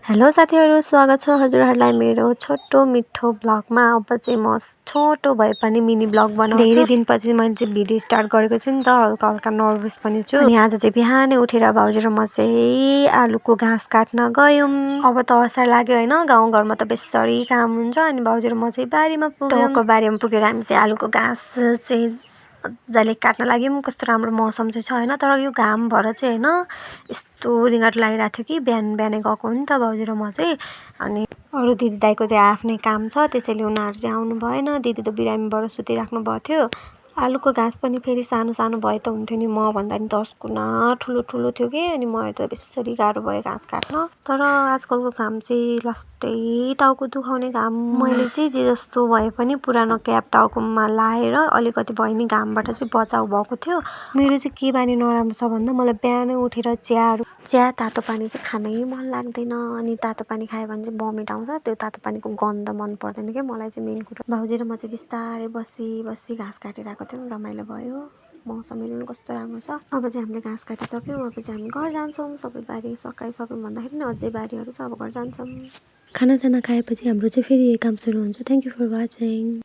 Hello साथीहरू, स्वागत छ हजुरहरूलाई मेरो छोटो मिठो ब्लगमा। अब चाहिँ म छोटो भए पनि मिनी ब्लग बनाउँछु। धेरै दिनपछि मैले चाहिँ भिडियो स्टार्ट गरेको छु नि त, हल्का हल्का नर्भस पनि छु। अनि आज चाहिँ बिहानै उठेर भाउजू र म चाहिँ आलुको घाँस काट्न गयौँ। अब त असार लाग्यो होइन, गाउँघरमा त बेसरी काम हुन्छ। अनि भाउजू र म चाहिँ बारीमा पुग्यौँ। बारीमा पुगेर हामी चाहिँ आलुको घाँस चाहिँ मजाले काट्न लाग्यौँ। कस्तो राम्रो मौसम चाहिँ छ होइन, तर यो घाम भएर चाहिँ होइन यस्तो रिङ्गट लागिरहेको थियो कि बिहान बिहानै गएको हो नि त भाउजू र म चाहिँ। अनि अरू दिदी दाइको चाहिँ आफ्नै काम छ, त्यसैले उनीहरू चाहिँ आउनु भएन। दिदी त बिरामीबाट सुतिराख्नु भएको थियो। आलुको घाँस पनि फेरि सानो सानो भए त हुन्थ्यो नि, मभन्दा नि 10 गुणा ठुलो ठुलो थियो कि। अनि मलाई त बेसरी गाह्रो भयो घाँस काट्न। तर आजकलको घाम चाहिँ लास्टै टाउको दुखाउने घाम। मैले चाहिँ जे जस्तो भए पनि पुरानो क्याप टाउकोमा लाएर अलिकति भए नि घामबाट चाहिँ बचाउ भएको थियो। मेरो चाहिँ के बानी नराम्रो छ भन्दा मलाई बिहानै उठेर चिया तातो पानी चाहिँ खानै मन लाग्दैन। अनि तातो पानी खायो भने चाहिँ भमिट आउँछ। त्यो तातो पानीको गन्ध मन पर्दैन क्या मलाई चाहिँ, मेन कुरा। भाउजू र म चाहिँ बिस्तारै बसी घाँस काटिरहेको थियौँ, रमाइलो भयो। मौसम हेर्नु कस्तो राम्रो छ। अब चाहिँ हामीले घाँस काटिसक्यौँ। अब चाहिँ हामी घर जान्छौँ। सबै बारी सकाइसक्यौँ भन्दाखेरि नि अझै बारीहरू छ, अब घर जान्छौँ। खानासाना खाएपछि हाम्रो चाहिँ फेरि काम सुरु हुन्छ। Thank you for watching.